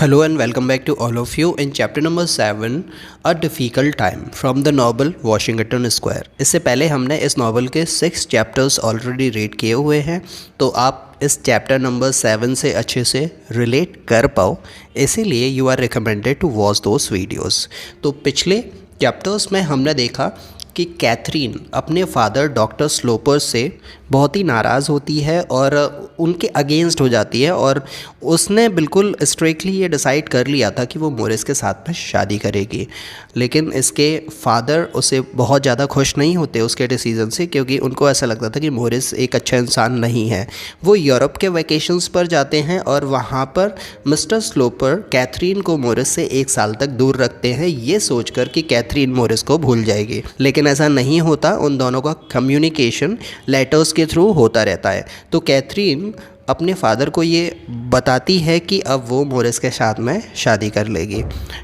Hello and welcome back to all of you in chapter number 7 A Difficult Time from the novel Washington Square। इससे पहले हमने इस novel के 6 chapters already read किए हुए हैं, तो आप इस चैप्टर नंबर 7 से अच्छे से रिलेट कर पाओ, इसीलिए you are recommended to watch those videos. तो पिछले चैप्टर्स में हमने देखा कि कैथरीन अपने फादर डॉक्टर स्लोपर से बहुत ही नाराज़ होती है और उनके अगेंस्ट हो जाती है, और उसने बिल्कुल स्ट्रिक्टली ये डिसाइड कर लिया था कि वो मोरिस के साथ में शादी करेगी। लेकिन इसके फादर उसे बहुत ज़्यादा खुश नहीं होते उसके डिसीज़न से, क्योंकि उनको ऐसा लगता था कि मोरिस एक अच्छा इंसान नहीं है। वो यूरोप के वैकेशंस पर जाते हैं और वहाँ पर मिस्टर स्लोपर कैथरीन को मोरिस से 1 साल तक दूर रखते हैं, ये सोचकर कि कैथरीन मोरिस को भूल जाएगी। लेकिन ऐसा नहीं होता, उन दोनों का कम्युनिकेशन लेटर्स के थ्रू होता रहता है। तो कैथरीन अपने फादर को ये बताती है कि अब वो मोरिस के साथ में शादी कर लेगी।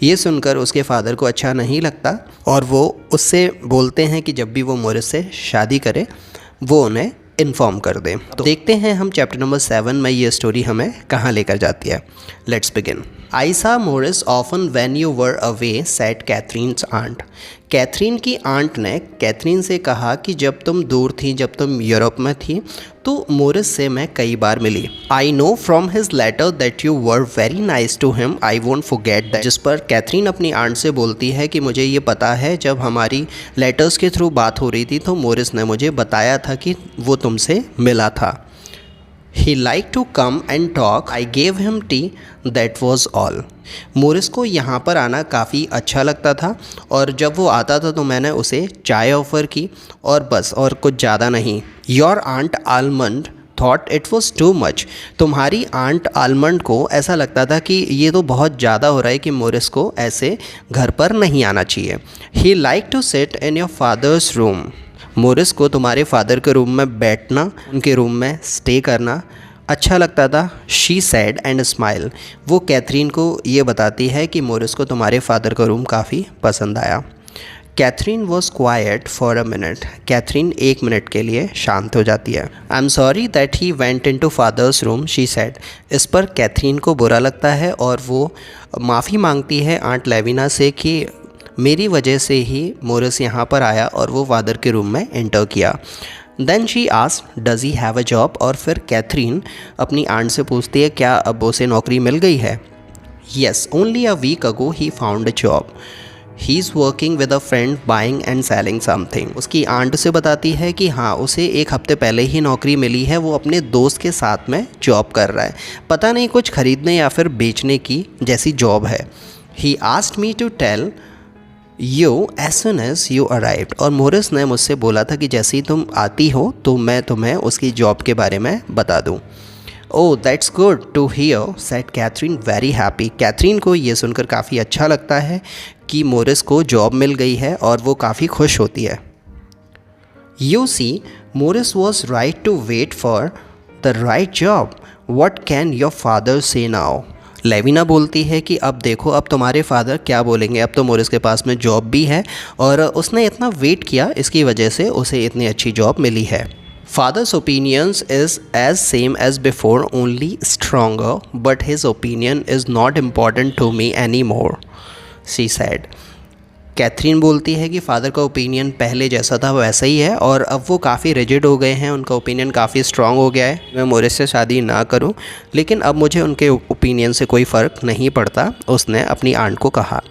ये सुनकर उसके फादर को अच्छा नहीं लगता और वो उससे बोलते हैं कि जब भी वो मोरिस से शादी करे वो उन्हें इन्फॉर्म कर दें। तो देखते हैं हम चैप्टर नंबर 7 में ये स्टोरी हमें कहाँ लेकर जाती है। Let's begin. I saw Morris often when you were away, said Catherine's aunt. Catherine की आंट ने कैथरीन से कहा कि जब तुम दूर थी, जब तुम यूरोप में थी, तो मोरिस से मैं कई बार मिली। I know from his letter that you were very nice to him, I won't forget that. जिस पर कैथरीन अपनी आंट से बोलती है कि मुझे ये पता है, जब हमारी लेटर्स के थ्रू बात हो रही थी तो मोरिस ने मुझे बताया था कि वो तुमसे मिला था। He liked to come and talk. I gave him tea. That was all. Morris को यहाँ पर आना काफ़ी अच्छा लगता था, और जब वो आता था तो मैंने उसे चाय ऑफ़र की, और बस, और कुछ ज़्यादा नहीं। Your aunt Almond thought it was too much. तुम्हारी आंट आलमंड को ऐसा लगता था कि ये तो बहुत ज़्यादा हो रहा है, कि मोरिस को ऐसे घर पर नहीं आना चाहिए। He liked to sit in your father's room. Morris को तुम्हारे फादर के रूम में बैठना, उनके रूम में स्टे करना अच्छा लगता था। She said and smile. वो कैथरीन को ये बताती है कि मोरिस को तुम्हारे फादर का रूम काफ़ी पसंद आया। Catherine was quiet for a minute. Catherine 1 minute के लिए शांत हो जाती है। I am sorry that he went in to father's room, she said. इस पर कैथरीन को बुरा लगता है और वो माफ़ी मांगती है आंट लेविना से कि मेरी वजह से ही मोरिस यहाँ पर आया और वो फादर के रूम में एंटर किया। Then she asked does he have a job. और फिर कैथरीन अपनी आंट से पूछती है क्या अब उसे नौकरी मिल गई है। Yes, only a week ago he found a job. He is working with a friend buying and selling something. उसकी आंट से बताती है कि हाँ, उसे 1 हफ्ते पहले ही नौकरी मिली है, वो अपने दोस्त के साथ में जॉब कर रहा है, पता नहीं कुछ खरीदने या फिर बेचने की जैसी जॉब है। He asked me to tell you as soon as you arrived. और मोरिस ने मुझसे बोला था कि जैसे ही तुम आती हो तो मैं तुम्हें उसकी जॉब के बारे में बता दूँ। Oh that's good to hear, said Catherine very happy. Catherine को ये सुनकर काफ़ी अच्छा लगता है कि मोरिस को जॉब मिल गई है, और वो काफ़ी खुश होती है। You see Morris was right to wait for the right job, what can your father say now. Lavinia बोलती है कि अब देखो, अब तुम्हारे फादर क्या बोलेंगे, अब तो मोरिस के पास में जॉब भी है और उसने इतना वेट किया, इसकी वजह से उसे इतनी अच्छी जॉब मिली है। Father's opinions is as same as before, only stronger, but his opinion is not important to me any more, she said. Catherine बोलती है कि फ़ादर का ओपिनियन पहले जैसा था वैसा ही है, और अब वो काफ़ी रिजिड हो गए हैं, उनका ओपिनियन काफ़ी स्ट्रॉन्ग हो गया है। मैं मोरिस से शादी ना करूं, लेकिन अब मुझे उनके ओपिनियन से कोई फ़र्क नहीं पड़ता, उसने अपनी आंट को कहा।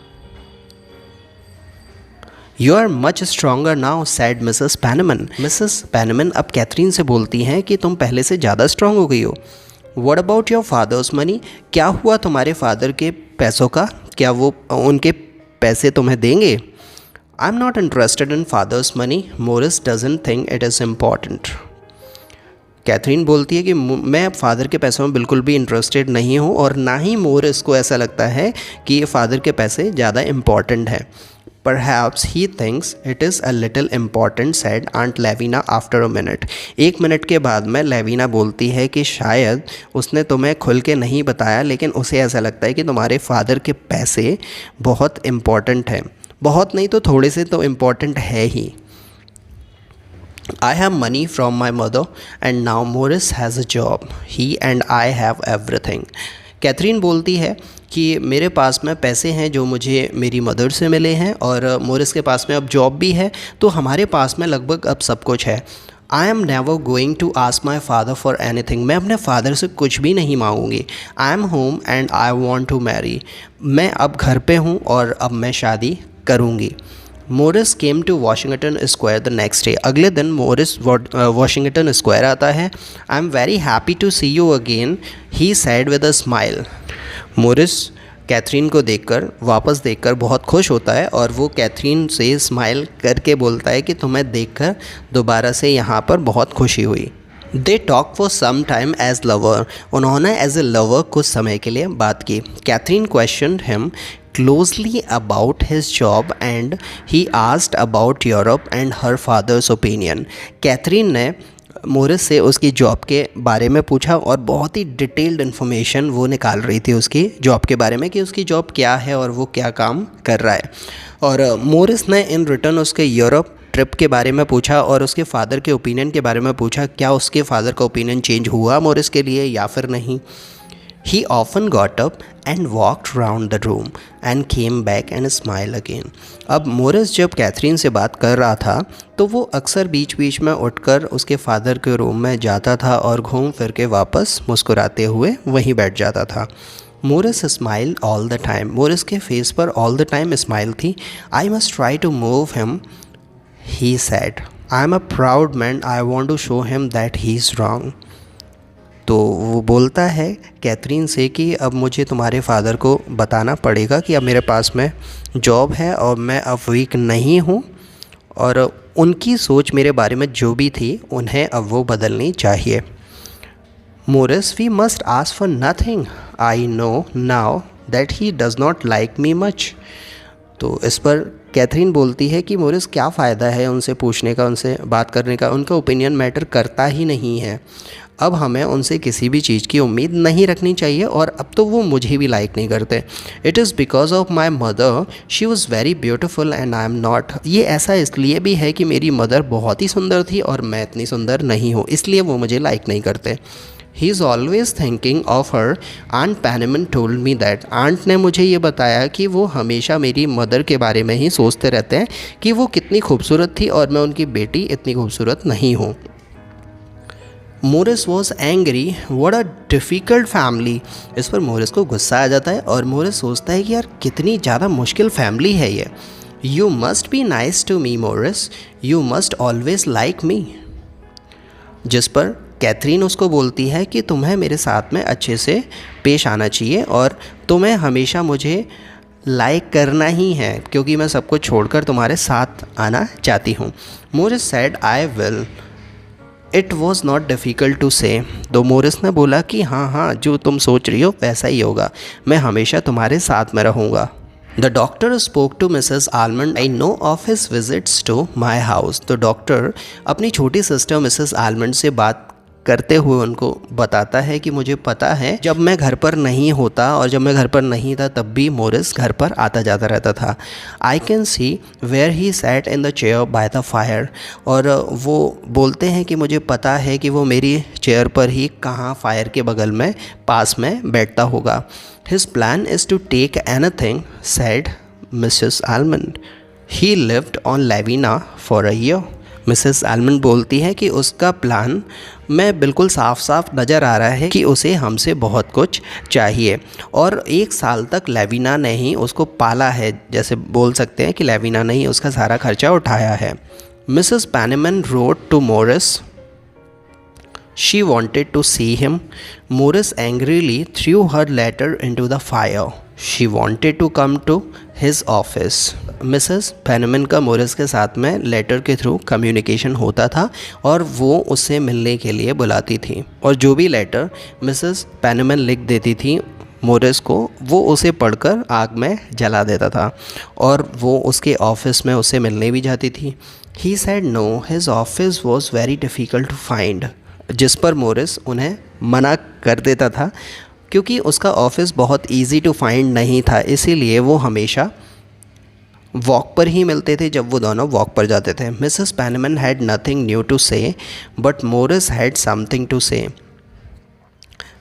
You are much stronger now, said Mrs Penniman. Mrs Penniman अब कैथरीन से बोलती हैं कि तुम पहले से ज़्यादा स्ट्रॉन्ग हो गई हो। What about your fathers money. क्या हुआ तुम्हारे फादर के पैसों का, क्या वो उनके पैसे तुम्हें देंगे। I am not interested in father's money, Morris doesn't think it is important. Catherine बोलती है कि मैं फादर के पैसों में बिल्कुल भी इंटरेस्टेड नहीं हूँ, और ना ही मोरिस को ऐसा लगता है कि ये फादर के पैसे ज़्यादा इम्पॉर्टेंट हैं। Perhaps he thinks it is a little important, said Aunt Lavina after a minute. 1 minute के बाद में लेविना बोलती है कि शायद उसने तुम्हें खुल के नहीं बताया, लेकिन उसे ऐसा लगता है कि तुम्हारे फादर के पैसे बहुत इम्पॉर्टेंट हैं। बहुत नहीं तो थोड़े से तो इम्पॉर्टेंट है ही। I have money from my mother and now Morris has a job. He and I have everything. Catherine बोलती है कि मेरे पास में पैसे हैं जो मुझे मेरी मदर से मिले हैं और मोरिस के पास में अब जॉब भी है, तो हमारे पास में लगभग अब सब कुछ है। I am never going to ask my father for anything, मैं अपने फादर से कुछ भी नहीं मांगूंगी। I am home and I want to marry, मैं अब घर पे हूँ और अब मैं शादी करूँगी। Morris came to Washington Square the next day, अगले दिन मोरिस वाशिंगटन स्क्वायर आता है। I am very happy to see you again, he said with a smile. Morris Catherine को देखकर, वापस देखकर बहुत खुश होता है और वो कैथरीन से स्माइल करके बोलता है कि तुम्हें देखकर दोबारा से यहाँ पर बहुत खुशी हुई। They talk for some time as lover, उन्होंने एज ए लवर कुछ समय के लिए बात की। Catherine question him closely about his job and he asked about Europe and her father's opinion. Catherine ने मोरिस से उसकी जॉब के बारे में पूछा और बहुत ही डिटेल्ड इन्फॉर्मेशन वो निकाल रही थी उसकी जॉब के बारे में कि उसकी जॉब क्या है और वो क्या काम कर रहा है। और मोरिस ने इन रिटर्न उसके यूरोप ट्रिप के बारे में पूछा और उसके फादर के ओपिनियन के बारे में पूछा, क्या उसके फादर का ओपिनियन चेंज हुआ मोरिस के लिए या फिर नहीं। He often got up and walked round the room and came back and smiled again. अब मोरिस जब कैथरीन से बात कर रहा था तो वो अक्सर बीच बीच में उठकर उसके फादर के रूम में जाता था और घूम फिर के वापस मुस्कुराते हुए वहीं बैठ जाता था। Morris smile all the time, Morris के फेस पर ऑल द टाइम स्माइल थी। I must try to move him, he said. I am a proud man, I want to show him that he is wrong. तो वो बोलता है Catherine से कि अब मुझे तुम्हारे फादर को बताना पड़ेगा कि अब मेरे पास में जॉब है और मैं अब वीक नहीं हूँ और उनकी सोच मेरे बारे में जो भी थी उन्हें अब वो बदलनी चाहिए। Morris, we must ask for nothing, I know now that he does not like me much. तो इस पर कैथरीन बोलती है कि मोरिस क्या फ़ायदा है उनसे पूछने का, उनसे बात करने का, उनका ओपिनियन मैटर करता ही नहीं है। अब हमें उनसे किसी भी चीज़ की उम्मीद नहीं रखनी चाहिए और अब तो वो मुझे भी लाइक नहीं करते। It is because of my mother, she was very beautiful and I am not. ये ऐसा इसलिए भी है कि मेरी मदर बहुत ही सुंदर थी और मैं इतनी सुंदर नहीं हूँ, इसलिए वो मुझे लाइक नहीं करते। He is always thinking of her, aunt Penniman told me that. Aunt ने मुझे ये बताया कि वो हमेशा मेरी मदर के बारे में ही सोचते रहते हैं कि वो कितनी खूबसूरत थी और मैं उनकी बेटी इतनी खूबसूरत नहीं हूँ। Morris was angry, what a difficult family. इस पर मोरिस को गुस्सा आ जाता है और मोरिस सोचता है कि यार कितनी ज़्यादा मुश्किल फैमिली है ये। You must be nice to me Morris, you must always like me. जिस पर कैथरीन उसको बोलती है कि तुम्हें मेरे साथ में अच्छे से पेश आना चाहिए और तुम्हें हमेशा मुझे लाइक करना ही है क्योंकि मैं सब कुछ छोड़कर तुम्हारे साथ आना चाहती हूँ। Morris said I will, it was not difficult to say. तो मोरिस ने बोला कि हाँ, जो तुम सोच रही हो वैसा ही होगा, मैं हमेशा तुम्हारे साथ में रहूँगा। The doctor spoke to Mrs Almond, I know of his visits to my house. तो डॉक्टर अपनी छोटी सिस्टर मिसेस आलमंड से बात करते हुए उनको बताता है कि मुझे पता है जब मैं घर पर नहीं होता और जब मैं घर पर नहीं था तब भी मोरिस घर पर आता जाता रहता था। I can see where he sat in the chair by the fire. और वो बोलते हैं कि मुझे पता है कि वो मेरी चेयर पर ही कहाँ फायर के बगल में पास में बैठता होगा। His plan is to take anything, said Mrs Almond. He lived on Lavinia for a year. Mrs Almond बोलती है कि उसका प्लान में बिल्कुल साफ साफ नज़र आ रहा है कि उसे हमसे बहुत कुछ चाहिए और 1 साल तक लेविना ने ही उसको पाला है, जैसे बोल सकते हैं कि लेविना ने ही उसका सारा खर्चा उठाया है। Mrs Penniman wrote to Morris, she wanted to see him. Morris angrily threw her letter into the fire, she wanted to come to his office. Mrs Penniman का मोरिस के साथ में लेटर के थ्रू कम्युनिकेशन होता था और वो उससे मिलने के लिए बुलाती थी और जो भी लेटर मिसेस पैनमन लिख देती थी मोरिस को, वो उसे पढ़कर आग में जला देता था और वो उसके ऑफिस में उससे मिलने भी जाती थी। He said no, his office was very difficult to find. जिस पर मोरिस उन्हें मना कर देता था क्योंकि उसका ऑफिस बहुत इजी टू फाइंड नहीं था, इसीलिए वो हमेशा वॉक पर ही मिलते थे जब वो दोनों वॉक पर जाते थे। Mrs Penniman had nothing new to say but Morris had something to say.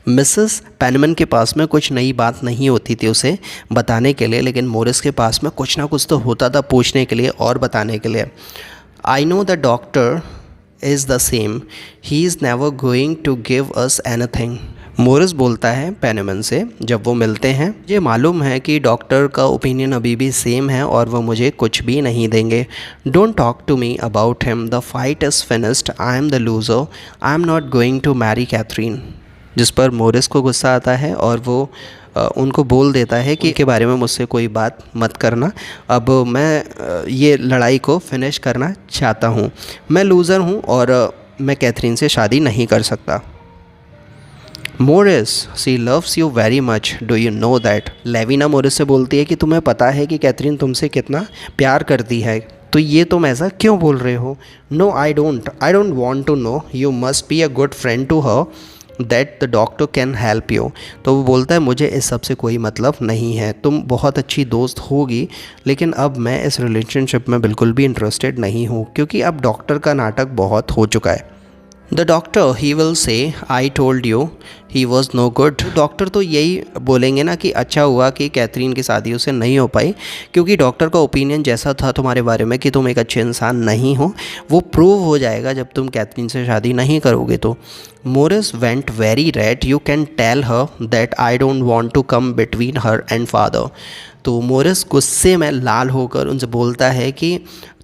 Mrs Penniman के पास में कुछ नई बात नहीं होती थी उसे बताने के लिए, लेकिन मोरिस के पास में कुछ ना कुछ तो होता था पूछने के लिए और बताने के लिए। I know the doctor is the same, he is never going to give us anything. Morris बोलता है पेनमन से जब वो मिलते हैं, मुझे मालूम है कि डॉक्टर का ओपिनियन अभी भी सेम है और वो मुझे कुछ भी नहीं देंगे। Don't talk to me about him, the fight is finished, I am the loser, I am not going to marry Catherine. जिस पर मोरिस को गुस्सा आता है और वो उनको बोल देता है कि के बारे में मुझसे कोई बात मत करना, अब मैं ये लड़ाई को फिनिश करना चाहता हूँ, मैं लूज़र हूँ और मैं कैथरीन से शादी नहीं कर सकता। Morris, she loves you very much, do you know that. Lavinia Morris से बोलती है कि तुम्हें पता है कि कैथरीन तुमसे कितना प्यार करती है, तो ये तुम ऐसा क्यों बोल रहे हो। No I don't want to know, you must be a good friend to her that the doctor can help you. तो वो बोलता है मुझे इस सब से कोई मतलब नहीं है, तुम बहुत अच्छी दोस्त होगी, लेकिन अब मैं इस रिलेशनशिप में बिल्कुल भी इंटरेस्टेड नहीं हूँ क्योंकि अब डॉक्टर का नाटक बहुत हो चुका है। The doctor he will say I told you he was no good. Doctor तो यही बोलेंगे ना कि अच्छा हुआ कि कैथरीन की शादी उससे नहीं हो पाई, क्योंकि डॉक्टर का ओपिनियन जैसा था तुम्हारे बारे में कि तुम एक अच्छे इंसान नहीं हो, वो प्रूव हो जाएगा जब तुम कैथरीन से शादी नहीं करोगे तो। Morris went very red, you can tell her that I don't want to come between her and father. तो मोरिस गुस्से में लाल होकर उनसे बोलता है कि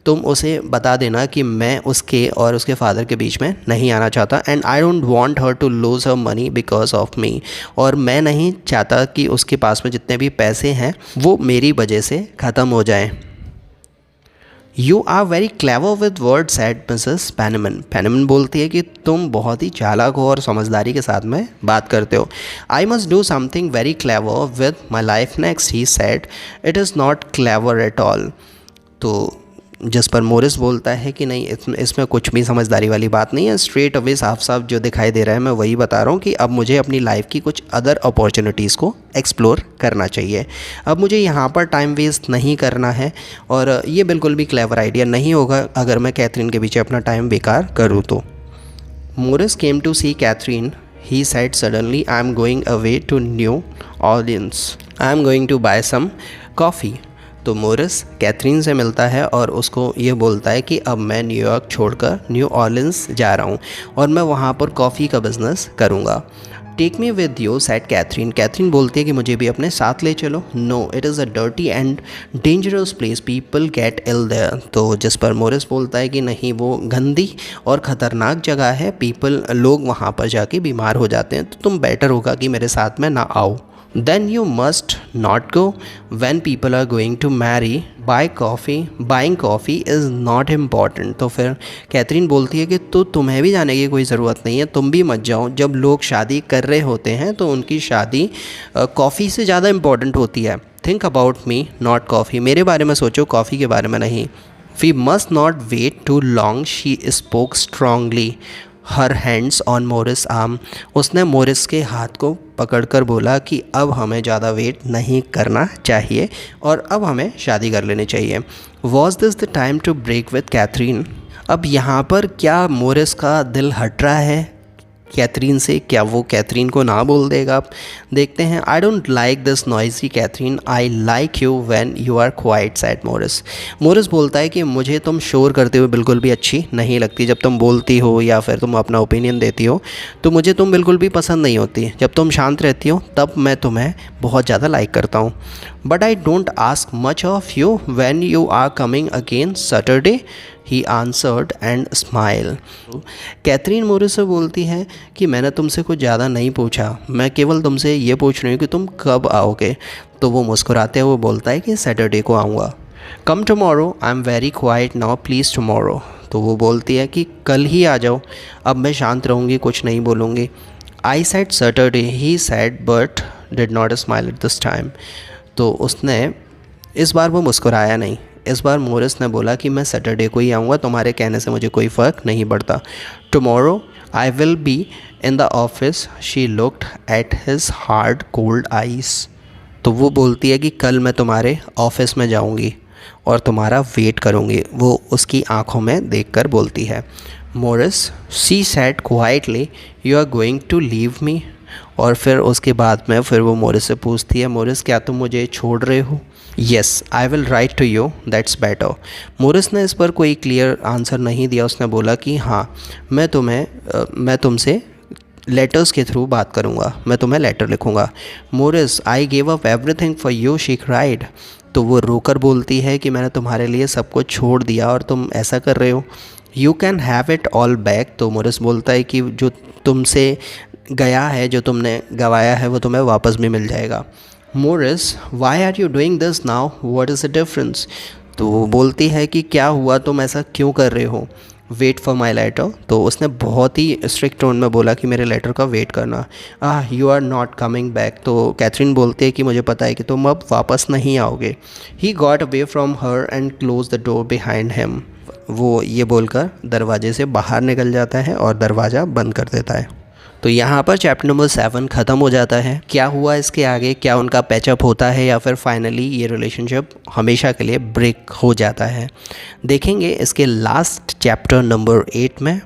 तुम उसे बता देना कि मैं उसके और उसके फादर के बीच में नहीं आना चाहता, and I don't want her to lose her money because of me, और मैं नहीं चाहता कि उसके पास में जितने भी पैसे हैं वो मेरी वजह से ख़त्म हो जाएं। You are very clever with words said Mrs Penniman. Penniman बोलती है कि तुम बहुत ही चालाक हो और समझदारी के साथ में बात करते हो। I must do something very clever with my life next, he said, it is not clever at all. तो जिस पर मोरिस बोलता है कि नहीं, इसमें कुछ भी समझदारी वाली बात नहीं है, स्ट्रेट अवे साफ साफ जो दिखाई दे रहा है मैं वही बता रहा हूँ कि अब मुझे अपनी लाइफ की कुछ अदर अपॉर्चुनिटीज़ को एक्सप्लोर करना चाहिए, अब मुझे यहाँ पर टाइम वेस्ट नहीं करना है, और ये बिल्कुल भी क्लेवर आइडिया नहीं होगा अगर मैं कैथरीन के पीछे अपना टाइम बेकार करूँ तो। Morris came to see Catherine, he said suddenly, I am going away to New Orleans, I am going to buy some coffee। तो मोरिस कैथरीन से मिलता है और उसको ये बोलता है कि अब मैं न्यूयॉर्क छोड़कर न्यू ऑर्लिन्स जा रहा हूँ और मैं वहाँ पर कॉफ़ी का बिज़नेस करूँगा। Take me with you said Catherine. Catherine बोलती है कि मुझे भी अपने साथ ले चलो। No, it is a dirty and dangerous place, people get ill there. तो जिस पर मोरिस बोलता है कि नहीं, वो गंदी और ख़तरनाक जगह है, लोग वहाँ पर जाके बीमार हो जाते हैं, तो तुम बेटर होगा कि मेरे साथ में ना आओ। Then you must not go when people are going to marry, buy coffee, buying coffee is not important। तो फिर कैथरीन बोलती है कि तो तुम्हें भी जाने की कोई ज़रूरत नहीं है, तुम भी मत जाओ, जब लोग शादी कर रहे होते हैं तो उनकी शादी कॉफ़ी से ज़्यादा इम्पॉर्टेंट होती है। Think about me not coffee, मेरे बारे में सोचो, कॉफ़ी के बारे में नहीं। We must not wait too long, she spoke strongly, her hands on Morris arm. उसने मोरिस के हाथ को पकड़कर बोला कि अब हमें ज़्यादा वेट नहीं करना चाहिए और अब हमें शादी कर लेनी चाहिए। Was this the time to break with Catherine. अब यहाँ पर क्या मोरिस का दिल हट रहा है कैथरीन से, क्या वो कैथरीन को ना बोल देगा। आप देखते हैं। I don't like this noisy Catherine, I like you when you are quiet said Morris. Morris बोलता है कि मुझे तुम शोर करते हुए बिल्कुल भी अच्छी नहीं लगती, जब तुम बोलती हो या फिर तुम अपना ओपिनियन देती हो तो मुझे तुम बिल्कुल भी पसंद नहीं होती, जब तुम शांत रहती हो तब मैं तुम्हें बहुत ज़्यादा लाइक करता हूँ। But I don't ask much of you when you are coming again Saturday, he answered and smile. Catherine Morris से बोलती है कि मैंने तुमसे कुछ ज़्यादा नहीं पूछा, मैं केवल तुमसे ये पूछ रही हूँ कि तुम कब आओगे। तो वो मुस्कुराते हुए बोलता है कि सैटरडे को आऊँगा। Come tomorrow, I am very quiet now, please tomorrow. तो वो बोलती है कि कल ही आ जाओ, अब मैं शांत रहूँगी, कुछ नहीं बोलूँगी। I said Saturday, he said but did not smile at this time. तो उसने इस बार वो मुस्कुराया नहीं। इस बार मोरिस ने बोला कि मैं सैटरडे को ही आऊँगा, तुम्हारे कहने से मुझे कोई फ़र्क नहीं पड़ता। Tomorrow I will be in the office, she looked at his hard cold eyes. तो वो बोलती है कि कल मैं तुम्हारे ऑफिस में जाऊँगी और तुम्हारा वेट करूँगी, वो उसकी आँखों में देखकर बोलती है। Morris, she said quietly, you are going to leave me. और फिर उसके बाद में फिर वो मोरिस से पूछती है, मोरिस क्या तुम मुझे छोड़ रहे हो? Yes I will write to you, that's better. Morris ने इस पर कोई क्लियर आंसर नहीं दिया। उसने बोला कि हाँ मैं तुमसे लेटर्स के थ्रू बात करूँगा, मैं तुम्हें लेटर लिखूँगा। Morris I give up everything for you, she cried. तो वो रोकर बोलती है कि मैंने तुम्हारे लिए सब कुछ छोड़ दिया और तुम ऐसा कर रहे हो। You can have it all back. तो मोरिस बोलता है कि जो तुमसे गया है, जो तुमने गवाया है, वो तुम्हें वापस भी मिल जाएगा। Morris why are you doing this now, what is the difference? तो वो बोलती है कि क्या हुआ, तुम ऐसा क्यों कर रहे हो? Wait for my letter. तो उसने बहुत ही स्ट्रिक्ट टोन में बोला कि मेरे लेटर का वेट करना। You are not coming back. तो कैथरीन बोलती है कि मुझे पता है कि तुम अब वापस नहीं आओगे। He got away from her and close the door behind him. वो ये बोलकर दरवाजे से बाहर निकल जाता है और दरवाज़ा बंद कर देता है। तो यहाँ पर चैप्टर नंबर 7 ख़त्म हो जाता है। क्या हुआ इसके आगे, क्या उनका पैचअप होता है या फिर फाइनली ये रिलेशनशिप हमेशा के लिए ब्रेक हो जाता है, देखेंगे इसके लास्ट चैप्टर नंबर 8 में।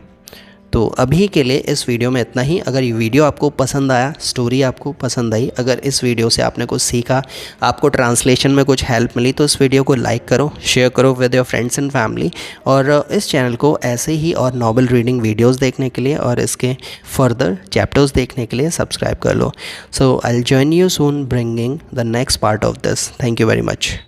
तो अभी के लिए इस वीडियो में इतना ही। अगर ये वीडियो आपको पसंद आया, स्टोरी आपको पसंद आई, अगर इस वीडियो से आपने कुछ सीखा, आपको ट्रांसलेशन में कुछ हेल्प मिली, तो इस वीडियो को लाइक करो, शेयर करो with your friends and family. और इस चैनल को ऐसे ही और नॉवल रीडिंग वीडियोज़ देखने के लिए और इसके फर्दर चैप्टर्स देखने के लिए सब्सक्राइब कर लो। So I will join you soon bringing the next part of this. Thank you very much.